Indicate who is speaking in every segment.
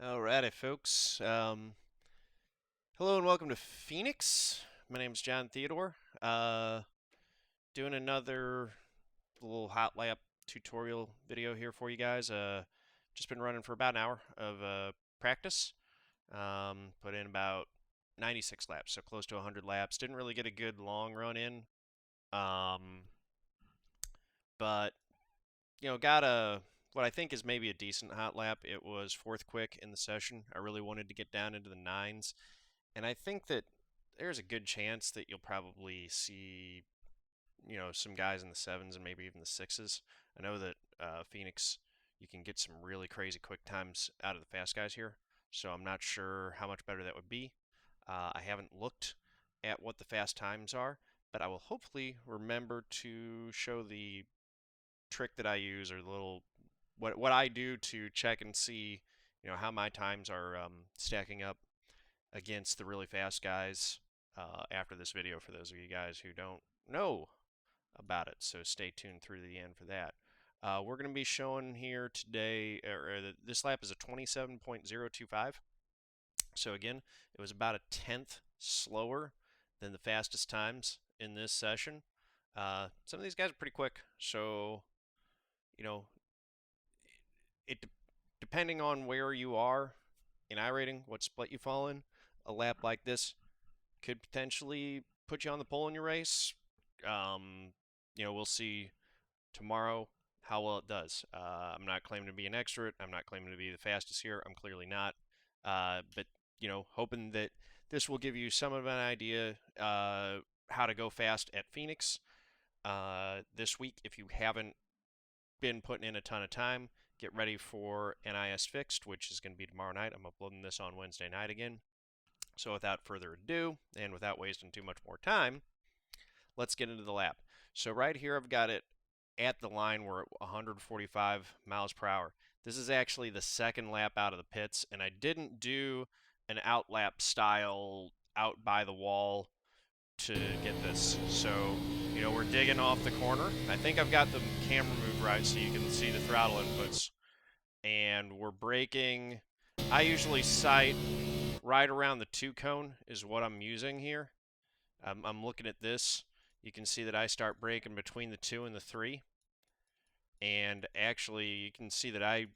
Speaker 1: Alrighty, folks. Hello and welcome to Phoenix. My name's John Theodore. Doing another little hot lap tutorial video here for you guys. Just been running for about an hour of practice. Put in about 96 laps, so close to 100 laps. Didn't really get a good long run in, um, but got what I think is maybe a decent hot lap. It was fourth quick in the session. I really wanted to get down into the nines. And I think that there's a good chance that you'll probably see, some guys in the sevens and maybe even the sixes. I know that Phoenix, you can get some really crazy quick times out of the fast guys here. So I'm not sure how much better that would be. I haven't looked at what the fast times are, but I will hopefully remember to show the trick that I use or the little what I do to check and see, how my times are stacking up against the really fast guys after this video for those of you guys who don't know about it. So stay tuned through to the end for that. We're going to be showing here today, this lap is a 27.025. So again, it was about a tenth slower than the fastest times in this session. Some of these guys are pretty quick, so it depending on where you are in iRating, what split you fall in, a lap like this could potentially put you on the pole in your race. We'll see tomorrow how well it does. I'm not claiming to be an expert. I'm not claiming to be the fastest here. I'm clearly not. But hoping that this will give you some of an idea how to go fast at Phoenix this week. If you haven't been putting in a ton of time, get ready for NIS Fixed, which is going to be tomorrow night. I'm uploading this on Wednesday night again. So without further ado, and without wasting too much more time, let's get into the lap. So right here, I've got it at the line. We're at 145 miles per hour. This is actually the second lap out of the pits, and I didn't do an out lap style out by the wall to get this. So, we're digging off the corner. I think I've got the camera moved right so you can see the throttle inputs. And we're braking. I usually sight right around the 2 cone is what I'm using here. I'm looking at this. You can see that I start braking between the 2 and the 3. And actually, you can see that I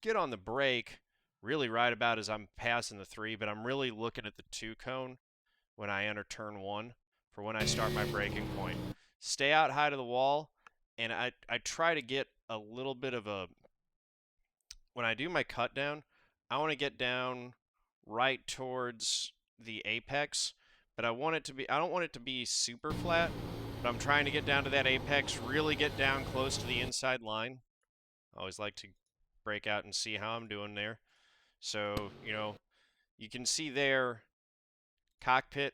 Speaker 1: get on the brake really right about as I'm passing the 3, but I'm really looking at the 2 cone when I enter turn 1 for when I start my braking point. Stay out high to the wall, and I try to get a little bit of a, when I do my cut down, I want to get down right towards the apex, but I don't want it to be super flat, but I'm trying to get down to that apex, really get down close to the inside line. I always like to break out and see how I'm doing there. So, you can see there, cockpit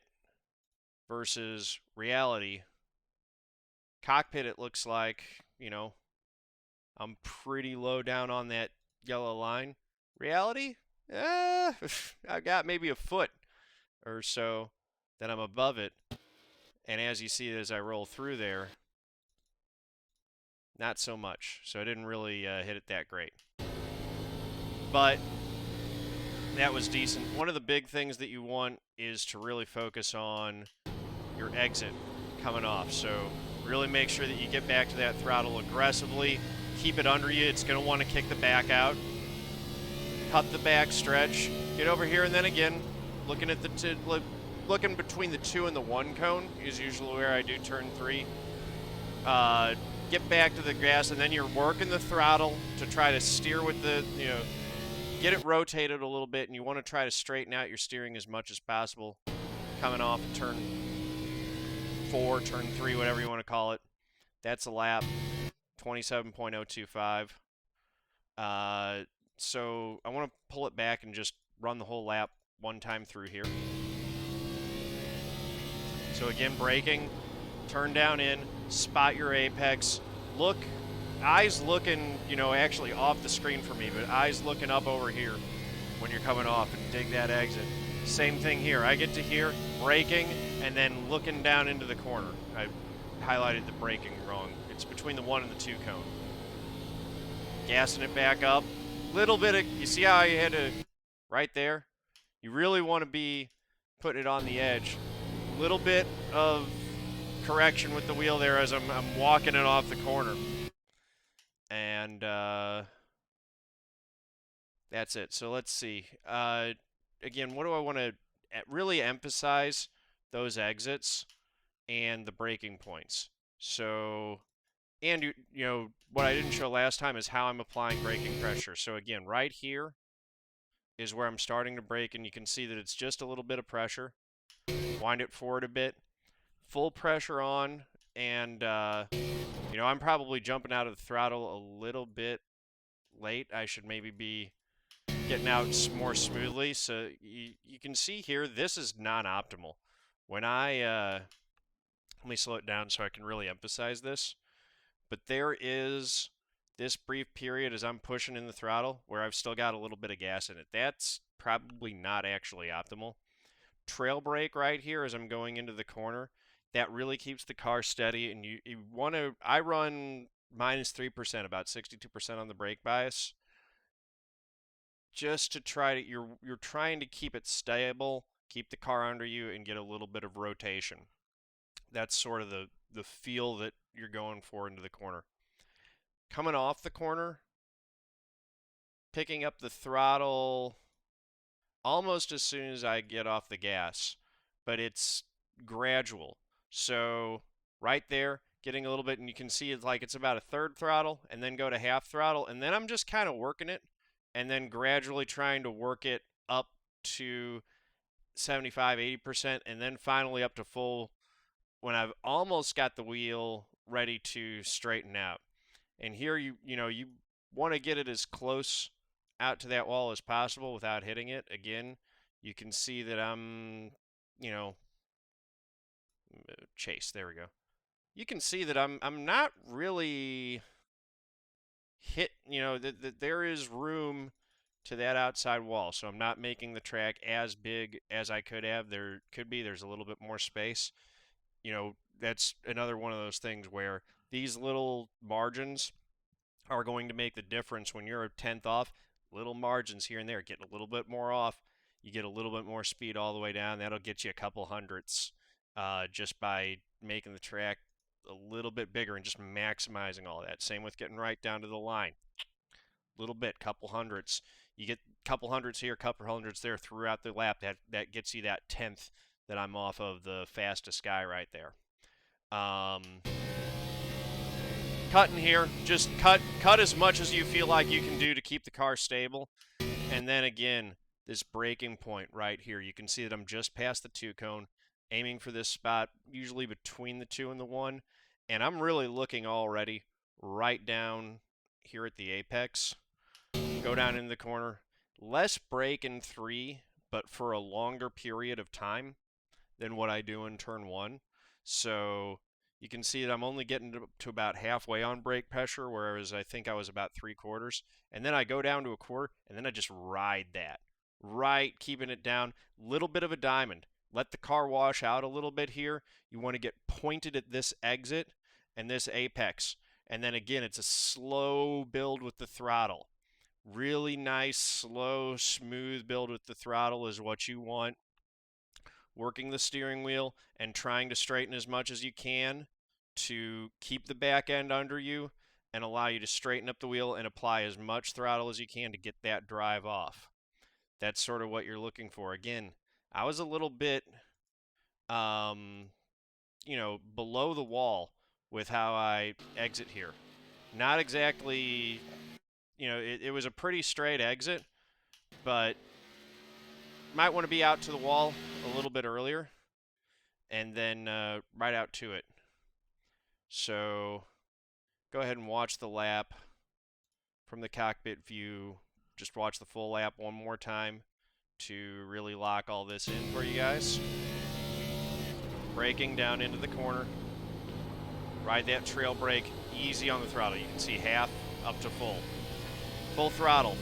Speaker 1: versus reality. Cockpit, it looks like, I'm pretty low down on that yellow line. Reality, I've got maybe a foot or so that I'm above it. And as you see as I roll through there, not so much. So I didn't really hit it that great. But that was decent. One of the big things that you want is to really focus on your exit coming off. So really make sure that you get back to that throttle aggressively. Keep it under you. It's going to want to kick the back out. Cut the back stretch. Get over here, and then again, looking at looking between the 2 and the 1 cone is usually where I do turn 3. Get back to the gas, and then you're working the throttle to try to steer with the, get it rotated a little bit, and you want to try to straighten out your steering as much as possible coming off of turn 4, turn 3, whatever you want to call it. That's a lap, 27.025. So I want to pull it back and just run the whole lap one time through here. So again, braking, turn down in, spot your apex, look, eyes looking, actually off the screen for me, but eyes looking up over here when you're coming off and dig that exit. Same thing here. I get to here, braking, and then looking down into the corner. I highlighted the braking wrong. It's between the 1 and the 2 cone. Gassing it back up. Little bit of, you see how I had to right there. You really want to be putting it on the edge. A little bit of correction with the wheel there as I'm walking it off the corner. And that's it. So let's see. Again, what do I want to really emphasize? Those exits and the braking points. So, and you know, what I didn't show last time is how I'm applying braking pressure. So again, right here is where I'm starting to brake, and you can see that it's just a little bit of pressure. Wind it forward a bit. Full pressure on, and you know, I'm probably jumping out of the throttle a little bit late. I should maybe be getting out more smoothly. So you can see here, this is non-optimal. When I, let me slow it down so I can really emphasize this. But there is this brief period as I'm pushing in the throttle where I've still got a little bit of gas in it. That's probably not actually optimal. Trail brake right here as I'm going into the corner. That really keeps the car steady, and you want to, I run -3%, about 62% on the brake bias, just to try to, you're trying to keep it stable, keep the car under you, and get a little bit of rotation. That's sort of the feel that you're going for into the corner. Coming off the corner, picking up the throttle almost as soon as I get off the gas, but it's gradual. So right there, getting a little bit, and you can see it's like it's about a third throttle, and then go to half throttle, and then I'm just kind of working it, and then gradually trying to work it up to 75, 80%, and then finally up to full when I've almost got the wheel ready to straighten out. And here you want to get it as close out to that wall as possible without hitting it. Again, you can see that I'm, chase. There we go. You can see that I'm not really that there is room to that outside wall. So I'm not making the track as big as I could have. There's a little bit more space. That's another one of those things where these little margins are going to make the difference when you're a tenth off. Little margins here and there, getting a little bit more off, you get a little bit more speed all the way down. That'll get you a couple hundredths just by making the track a little bit bigger and just maximizing all that. Same with getting right down to the line. Little bit, couple hundredths. You get a couple hundredths here, couple hundredths there throughout the lap. That gets you that tenth that I'm off of the fastest guy right there. Cutting here, just cut as much as you feel like you can do to keep the car stable. And then again, this braking point right here, you can see that I'm just past the 2 cone, aiming for this spot, usually between the 2 and the 1. And I'm really looking already right down here at the apex. Go down into the corner. Less brake in 3, but for a longer period of time than what I do in turn 1. So you can see that I'm only getting to about halfway on brake pressure, whereas I think I was about 3/4. And then I go down to a quarter, and then I just ride that. Right, keeping it down. Little bit of a diamond. Let the car wash out a little bit here. You want to get pointed at this exit and this apex. And then again, it's a slow build with the throttle. Really nice, slow, smooth build with the throttle is what you want. Working the steering wheel and trying to straighten as much as you can to keep the back end under you and allow you to straighten up the wheel and apply as much throttle as you can to get that drive off. That's sort of what you're looking for. Again, I was a little bit, below the wall with how I exit here. Not exactly, it was a pretty straight exit, but might want to be out to the wall a little bit earlier and then right out to it. So go ahead and watch the lap from the cockpit view. Just watch the full lap one more time to really lock all this in for you guys. Braking down into the corner. Ride that trail brake easy on the throttle. You can see half up to full. Full throttle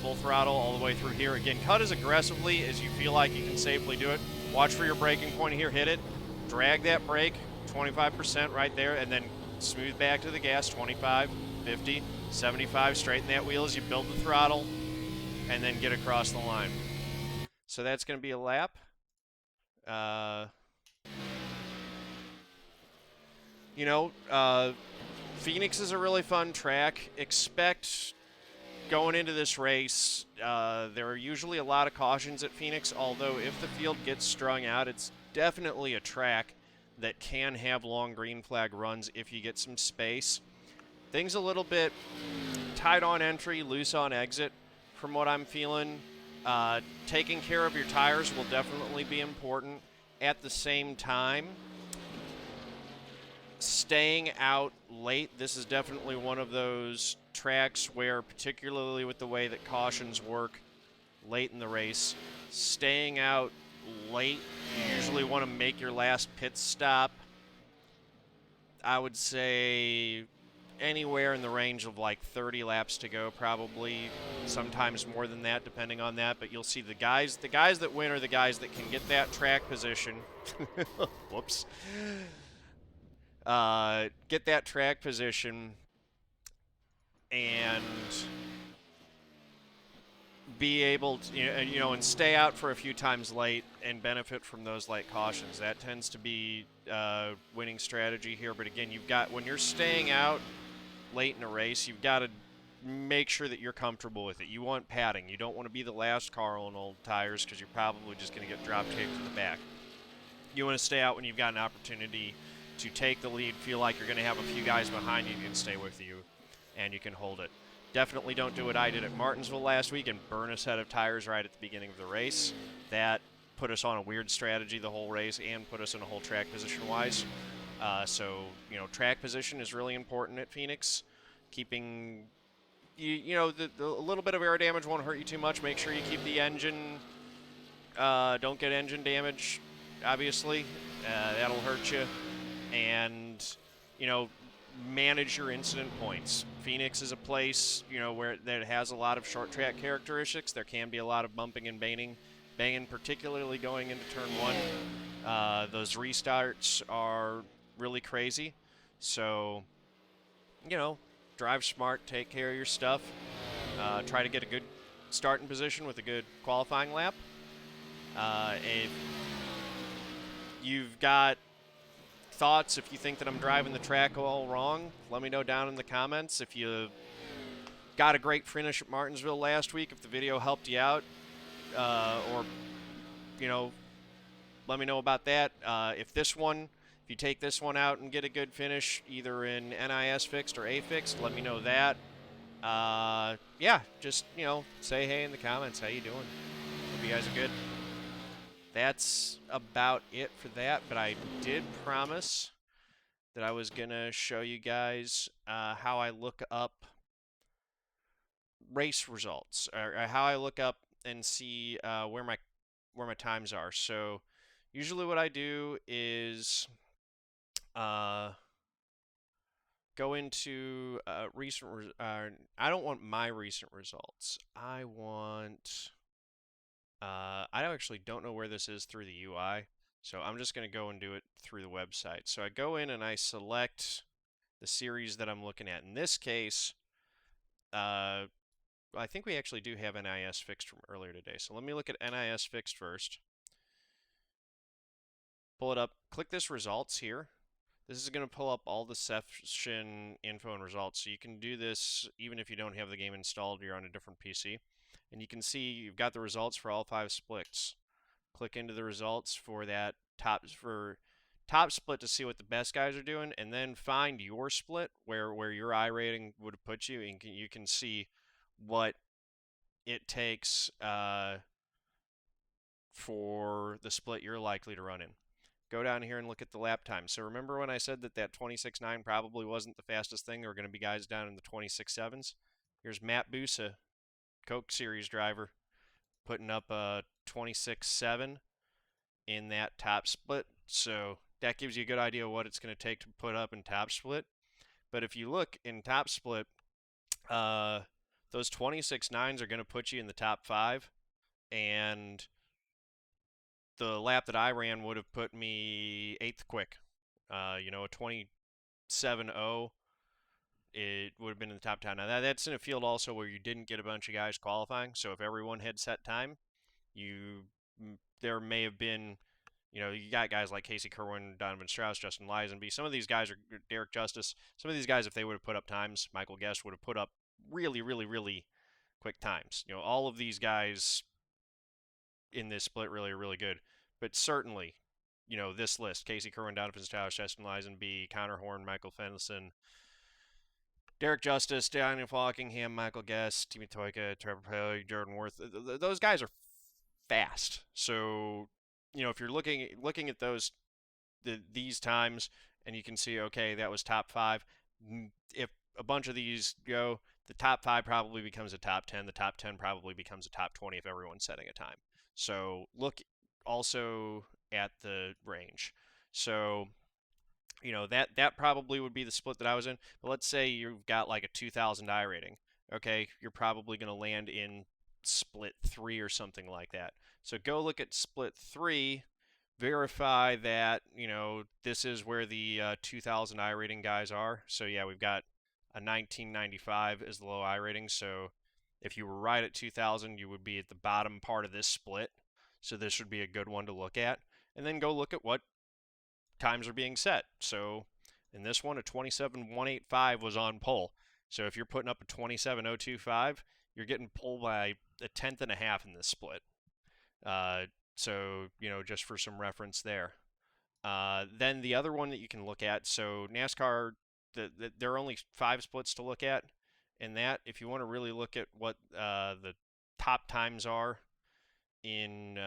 Speaker 1: all the way through here. Again, cut as aggressively as you feel like you can safely do it. Watch for your braking point here, hit it. Drag that brake, 25% right there, and then smooth back to the gas, 25, 50, 75. Straighten that wheel as you build the throttle, and then get across the line. So that's going to be a lap. Uh, you know, Phoenix is a really fun track. Expect going into this race, there are usually a lot of cautions at Phoenix, although if the field gets strung out, it's definitely a track that can have long green flag runs if you get some space. Things a little bit tight on entry, loose on exit, from what I'm feeling. Taking care of your tires will definitely be important. At the same time, staying out late, this is definitely one of those tracks where, particularly with the way that cautions work late in the race, staying out late, you usually want to make your last pit stop. I would say anywhere in the range of like 30 laps to go, probably sometimes more than that, depending on that. But you'll see the guys that win are the guys that can get that track position. Whoops. Get that track position and be able to, and stay out for a few times late and benefit from those late cautions. That tends to be winning strategy here. But again, when you're staying out late in a race, you've got to make sure that you're comfortable with it. You want padding. You don't want to be the last car on old tires because you're probably just going to get drop taped to the back. You want to stay out when you've got an opportunity to take the lead, feel like you're going to have a few guys behind you and stay with you, and you can hold it. Definitely don't do what I did at Martinsville last week and burn a set of tires right at the beginning of the race. That put us on a weird strategy the whole race and put us in a whole track position-wise. So, track position is really important at Phoenix. Keeping, a little bit of air damage won't hurt you too much. Make sure you keep the engine, don't get engine damage, obviously. That'll hurt you. And, manage your incident points. Phoenix is a place, where that has a lot of short track characteristics. There can be a lot of bumping and banging, particularly going into turn one. Those restarts are really crazy. So, drive smart, take care of your stuff. Try to get a good starting position with a good qualifying lap. If you've got thoughts, if you think that I'm driving the track all wrong, let me know down in the comments. If you got a great finish at Martinsville last week, if the video helped you out, or, let me know about that. If you take this one out and get a good finish, either in NIS fixed or A fixed, let me know that. Yeah, just, say hey in the comments. How you doing? Hope you guys are good. That's about it for that, but I did promise that I was going to show you guys how I look up race results, or how I look up and see where my times are. So usually what I do is go into recent. I don't want my recent results. I want. I actually don't know where this is through the UI, so I'm just going to go and do it through the website. So I go in and I select the series that I'm looking at. In this case, I think we actually do have NIS fixed from earlier today. So let me look at NIS fixed first. Pull it up. Click this results here. This is going to pull up all the session info and results. So you can do this even if you don't have the game installed, you're on a different PC. And you can see you've got the results for all 5 splits. Click into the results for that top split to see what the best guys are doing, and then find your split where your iRating would have put you, and you can see what it takes for the split you're likely to run in. Go down here and look at the lap time. So remember when I said that 26.9 probably wasn't the fastest thing? There were going to be guys down in the 26.7s. Here's Matt Busa, Coke Series driver, putting up a 26.7 in that top split. So that gives you a good idea of what it's going to take to put up in top split. But if you look in top split, those 26.9s are going to put you in the top 5. And the lap that I ran would have put me 8th quick. A 27.0, it would have been in the top 10. Now, that's in a field also where you didn't get a bunch of guys qualifying. So if everyone had set time, you there may have been, you got guys like Casey Kerwin, Donovan Strauss, Justin Lisenby. Some of these guys are Derek Justice. Some of these guys, if they would have put up times, Michael Guest would have put up really, really, really quick times. All of these guys in this split really are really good. But certainly, this list: Casey Kerwin, Donovan Strauss, Justin Lisenby, Connor Horn, Michael Fenson, Derek Justice, Daniel Falkingham, Michael Guest, Timmy Toyka, Trevor Pelly, Jordan Worth. Those guys are fast. So, if you're looking at these times, and you can see, okay, that was top 5. If a bunch of these go, the top 5 probably becomes a top 10. The top 10 probably becomes a top 20 if everyone's setting a time. So look also at the range. So that probably would be the split that I was in. But let's say you've got like a 2000 iRating. Okay, you're probably going to land in split 3 or something like that. So go look at split 3, verify that, this is where the 2000 iRating guys are. So yeah, we've got a 1995 as the low iRating. So if you were right at 2000, you would be at the bottom part of this split. So this would be a good one to look at. And then go look at what times are being set. So in this one, a 27.185 was on pole. So if you're putting up a 27.025, you're getting pulled by a tenth and a half in this split. So, just for some reference there. Then the other one that you can look at, so NASCAR, there are only 5 splits to look at. And that, if you want to really look at what the top times are in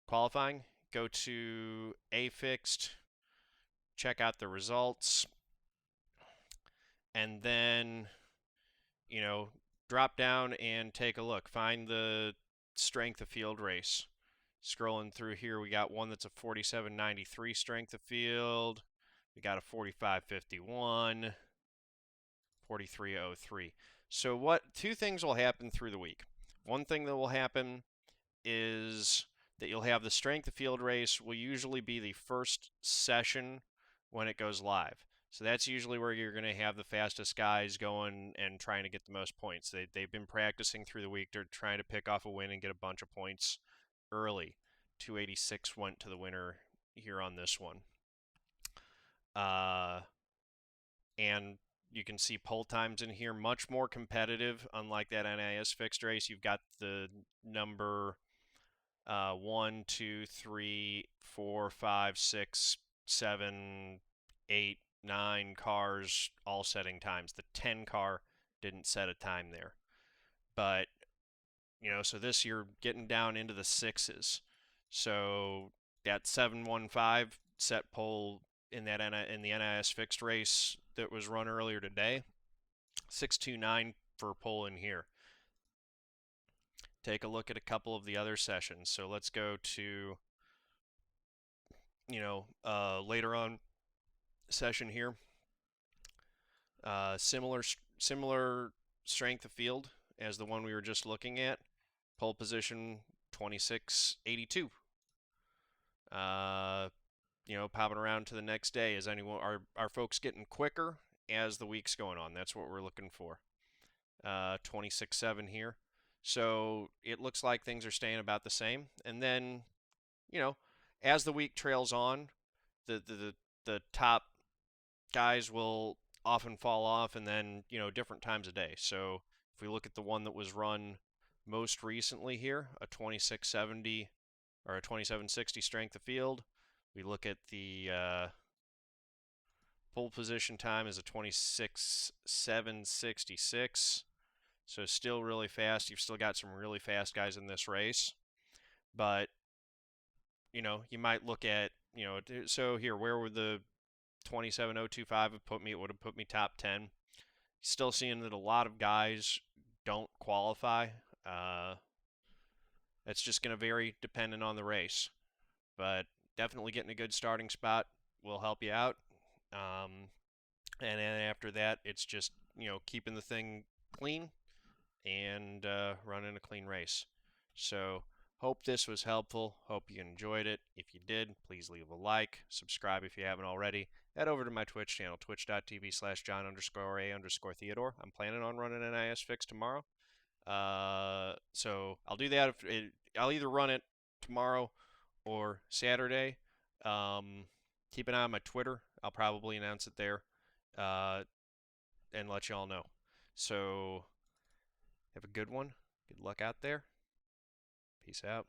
Speaker 1: qualifying, go to A-Fixed, check out the results, and then, drop down and take a look. Find the strength of field race. Scrolling through here, we got one that's a 47.93 strength of field. We got a 45.51, 43.03. So two things will happen through the week. One thing that will happen is that you'll have the strength of field race will usually be the first session when it goes live. So that's usually where you're going to have the fastest guys going and trying to get the most points. They've been practicing through the week. They're trying to pick off a win and get a bunch of points early. 286 went to the winner here on this one. And you can see pole times in here, much more competitive. Unlike that NIS fixed race, you've got the number 1, 2, 3, 4, 5, 6, 7, 8, 9 cars all setting times. The 10 car didn't set a time there. But, so this you're getting down into the 6s. So that 715 set pole in the NIS fixed race that was run earlier today. 629 for pole in here. Take a look at a couple of the other sessions. So let's go to, later on session here. Similar strength of field as the one we were just looking at. Pole position 26.82. Popping around to the next day. Is anyone are folks getting quicker as the week's going on? That's what we're looking for. 26.7 here. So it looks like things are staying about the same. And then, as the week trails on, the top guys will often fall off, and then, different times a day. So if we look at the one that was run most recently here, a 2670 or a 2760 strength of field, we look at the pole position time is a 26.766. So still really fast. You've still got some really fast guys in this race. But, you might look at, so here, where would the 27.025 have put me? It would have put me top 10. Still seeing that a lot of guys don't qualify. That's just going to vary depending on the race. But definitely getting a good starting spot will help you out. And then after that, it's just, keeping the thing clean and running a clean race. So hope this was helpful. Hope you enjoyed it. If you did, please leave a like. Subscribe if you haven't already. Head over to my Twitch channel, twitch.tv/John_A_Theodore. I'm planning on running NIS Fix tomorrow. So I'll do that. I'll either run it tomorrow or Saturday. Um, Keep an eye on my Twitter. I'll probably announce it there, uh, and let y'all know. So have a good one. Good luck out there. Peace out.